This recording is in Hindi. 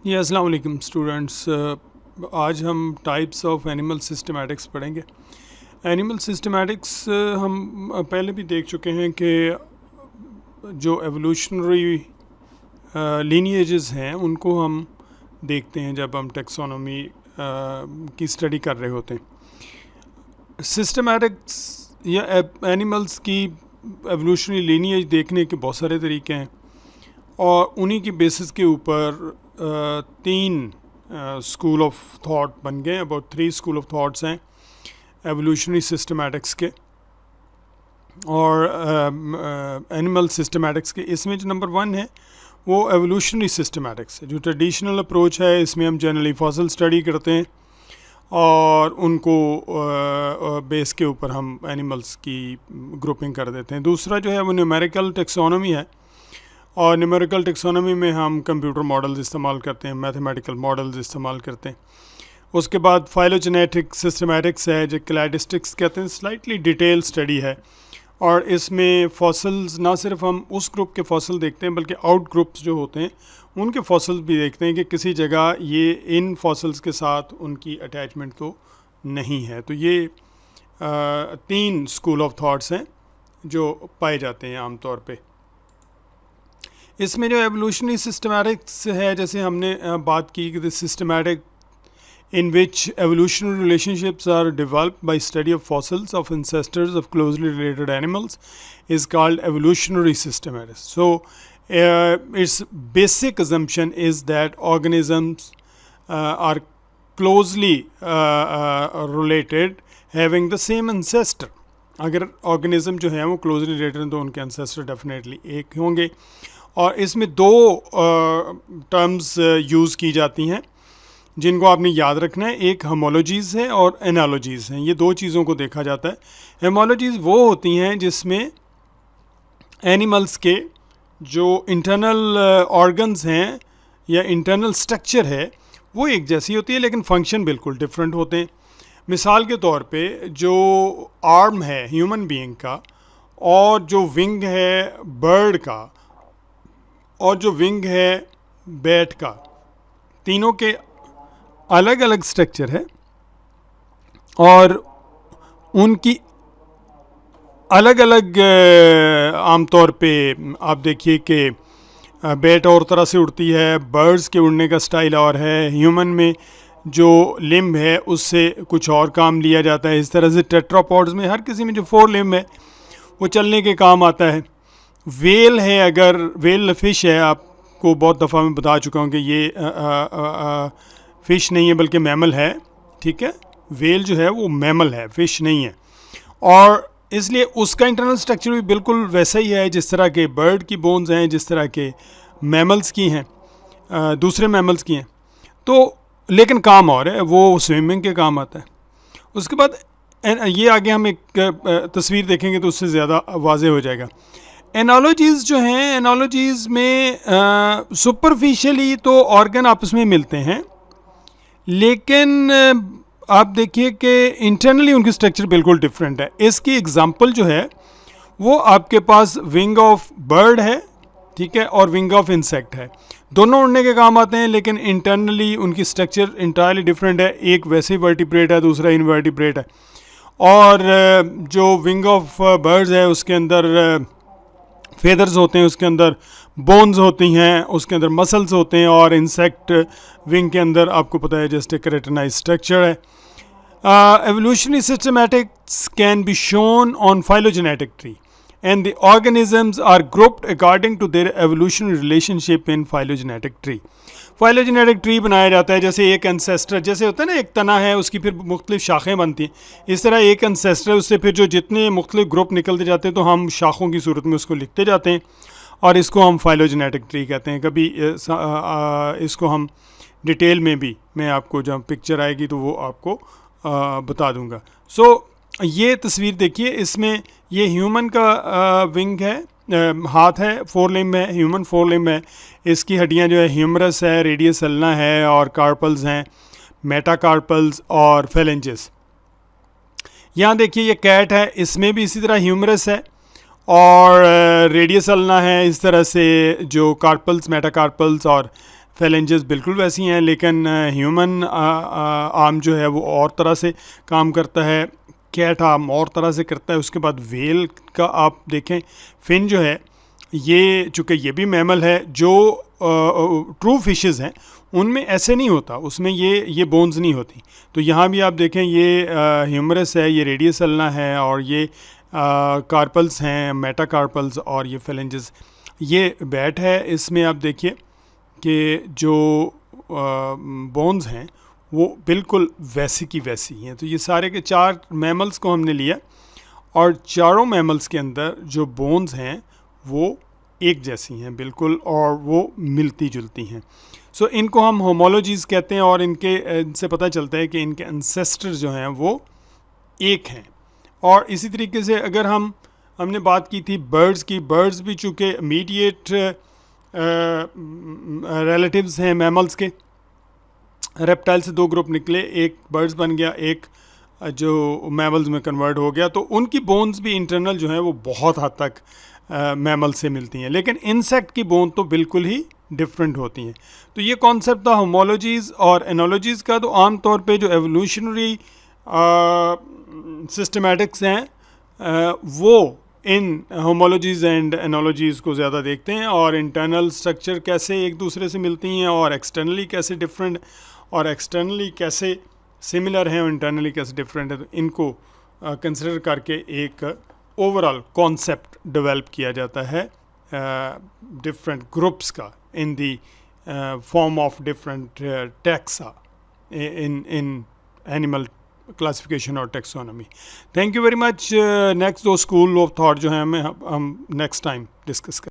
जी अस्सलाम वालेकुम स्टूडेंट्स। आज हम टाइप्स ऑफ एनिमल सिस्टमैटिक्स पढ़ेंगे। एनिमल सिस्टमैटिक्स हम पहले भी देख चुके हैं कि जो एवोल्यूशनरी लीनिएजेस हैं उनको हम देखते हैं जब हम टेक्सोनोमी की स्टडी कर रहे होते हैं। सिस्टमैटिक्स या एनिमल्स की एवोल्यूशनरी लीनिएज देखने के बहुत सारे तरीके हैं और उन्हीं की बेसिस के ऊपर तीन स्कूल ऑफ थॉट बन गए। अबाउट 3 स्कूल ऑफ थॉट्स हैं एवोल्यूशनरी सिस्टमैटिक्स के और एनिमल सिस्टमैटिक्स के। इसमें जो नंबर 1 है वो एवोल्यूशनरी सिस्टमैटिक्स है। जो ट्रेडिशनल अप्रोच है इसमें हम जनरली फॉसिल स्टडी करते हैं और उनको बेस के ऊपर हम एनिमल्स की ग्रुपिंग कर देते हैं। दूसरा जो है वो न्यूमेरिकल टेक्सोनॉमी है और न्यूमेरिकल टेक्सोनॉमी में हम कंप्यूटर मॉडल्स इस्तेमाल करते हैं, मैथमेटिकल मॉडल्स इस्तेमाल करते हैं। उसके बाद फाइलोजेनेटिक सिस्टमैटिक्स है जो क्लैडिस्टिक्स कहते हैं, स्लाइटली डिटेल स्टडी है और इसमें फॉसिल्स ना सिर्फ हम उस ग्रुप के फॉसिल देखते हैं बल्कि आउट ग्रुप्स जो होते हैं उनके फॉसिल्स भी देखते हैं कि किसी जगह ये इन फॉसिल्स के साथ उनकी अटैचमेंट तो नहीं है। तो ये 3 स्कूल ऑफ थॉट्स हैं जो पाए जाते हैं आमतौर पे। इसमें जो एवोल्यूशनरी सिस्टमैटिक्स है, जैसे हमने बात की कि systematic in which evolutionary relationships are developed by study of fossils of ancestors of closely related animals is called evolutionary systematics. So its basic assumption is that organisms are closely related having the same ancestor. अगर organism जो है वो closely related हैं तो उनके ancestor definitely एक होंगे। और इसमें 2 टर्म्स यूज़ की जाती हैं जिनको आपने याद रखना है। एक होमोलॉजीज़ है और एनालॉजीज़ हैं। ये 2 चीज़ों को देखा जाता है। होमोलॉजीज़ वो होती हैं जिसमें एनिमल्स के जो इंटरनल ऑर्गन्स हैं या इंटरनल स्ट्रक्चर है वो एक जैसी होती है लेकिन फंक्शन बिल्कुल डिफरेंट होते हैं। मिसाल के तौर पे जो आर्म है ह्यूमन बीइंग का और जो विंग है बर्ड का और जो विंग है बैट का, तीनों के अलग अलग स्ट्रक्चर है और उनकी अलग अलग आमतौर पे आप देखिए कि बैट और तरह से उड़ती है, बर्ड्स के उड़ने का स्टाइल और है, ह्यूमन में जो लिम्ब है उससे कुछ और काम लिया जाता है। इस तरह से टेट्रापॉड्स में हर किसी में जो 4 लिम्ब है वो चलने के काम आता है। वेल है, अगर वेल फिश है, आपको बहुत दफ़ा मैं बता चुका हूँ कि ये फ़िश नहीं है बल्कि मैमल है, ठीक है। वेल जो है वो मैमल है, फ़िश नहीं है और इसलिए उसका इंटरनल स्ट्रक्चर भी बिल्कुल वैसा ही है जिस तरह के बर्ड की बोन्स हैं, जिस तरह के मैमल्स की हैं, दूसरे मैमल्स की हैं। तो लेकिन काम और है, वो स्विमिंग के काम आता है। उसके बाद ये आगे हम एक तस्वीर देखेंगे तो उससे ज़्यादा वाज़ेह हो जाएगा। एनालॉजीज़ जो हैं, एनालॉजीज़ में सुपरफिशियली तो ऑर्गन आपस में मिलते हैं लेकिन आप देखिए कि इंटरनली उनकी स्ट्रक्चर बिल्कुल डिफरेंट है। इसकी एग्जांपल जो है वो आपके पास विंग ऑफ बर्ड है, ठीक है, और विंग ऑफ इंसेक्ट है। दोनों उड़ने के काम आते हैं लेकिन इंटरनली उनकी स्ट्रक्चर इंटायरली डिफरेंट है। एक वैसे ही वर्टिब्रेट है, दूसरा इनवर्टिब्रेट है। और जो विंग ऑफ बर्ड्स है उसके अंदर फेदर्स होते हैं, उसके अंदर बोन्स होती हैं, उसके अंदर मसल्स होते हैं और इंसेक्ट विंग के अंदर आपको पता है जस्ट केराटिनाइज स्ट्रक्चर है। Evolutionary systematics can be shown on phylogenetic tree and the organisms are grouped according to their evolutionary relationship in phylogenetic tree. Phylogenetic tree बनाया जाता है जैसे एक एंसेस्टर, जैसे होता है ना एक तना है उसकी फिर मुख्तलिफ शाखें बनती हैं, इस तरह एक एंसेस्टर उससे फिर जो जितने मुख्तलिफ ग्रुप निकलते जाते हैं तो हम शाखों की सूरत में उसको लिखते जाते हैं और इसको हम फाइलोजेनेटिक ट्री कहते हैं। कभी इसको हम डिटेल में भी मैं आपको जब पिक्चर आएगी तो वो आपको बता दूंगा। सो ये तस्वीर देखिए, इसमें ये ह्यूमन का विंग है, हाथ है, 4 लिम्ब है, ह्यूमन 4 लिम्ब है। इसकी हड्डियां जो है ह्यूमरस है, रेडियस अल्ना है और कार्पल्स हैं, मेटाकार्पल्स और फेलेंजेस। यहाँ देखिए ये कैट है, इसमें भी इसी तरह ह्यूमरस है और रेडियस अल्ना है। इस तरह से जो कार्पल्स, मेटाकार्पल्स और फेलेंजेस बिल्कुल वैसी हैं, लेकिन ह्यूमन आर्म जो है वो और तरह से काम करता है, कैट आर्म और तरह से करता है। उसके बाद वेल का आप देखें, फिन जो है ये, चूँकि ये भी मैमल है, जो ट्रू फिशेस हैं उनमें ऐसे नहीं होता, उसमें ये बोन्स नहीं होती। तो यहाँ भी आप देखें, ये ह्यूमरस है, ये रेडियस अल्ना है, और ये कार्पल्स हैं, मेटाकार्पल्स, और ये फेलेंजेस। ये बैट है, इसमें आप देखिए कि जो बोन्स हैं वो बिल्कुल वैसी की वैसी हैं। तो ये सारे के 4 मैमल्स को हमने लिया, और चारों मैमल्स के अंदर जो बोन्स हैं वो एक जैसी हैं बिल्कुल, और वो मिलती जुलती हैं। सो इनको हम होमोलॉजीज़ कहते हैं, और इनसे पता चलता है कि इनके एंसेस्टर जो हैं वो एक हैं। और इसी तरीके से अगर हमने बात की थी बर्ड्स की, बर्ड्स भी चूँकि इमीडिएट रिलेटिव्स हैं मैमल्स के, रेप्टाइल से 2 ग्रुप निकले, एक बर्ड्स बन गया, एक जो मैमल्स में कन्वर्ट हो गया। तो उनकी बोन्स भी इंटरनल जो है वो बहुत हद तक मैमल से मिलती हैं, लेकिन इंसेक्ट की बोन तो बिल्कुल ही डिफरेंट होती हैं। तो ये कॉन्सेप्ट था होमोलॉजीज़ और एनोलॉजीज़ का। तो आम तौर पे जो एवोल्यूशनरी सिस्टमैटिक्स हैं वो इन होमोलॉजीज़ एंड एनोलॉजीज़ को ज़्यादा देखते हैं, और इंटरनल स्ट्रक्चर कैसे एक दूसरे से मिलती हैं, और एक्सटर्नली कैसे डिफरेंट, और एक्सटर्नली कैसे सिमिलर हैं, और इंटरनली कैसे डिफरेंट है। तो इनको कंसिडर करके एक ओवरऑल कॉन्सेप्ट डेवलप किया जाता है डिफरेंट ग्रुप्स का in the form of different taxa in animal classification और taxonomy. Thank you very much. Next 2 school of thought जो है हम नेक्स्ट टाइम डिस्कस करें।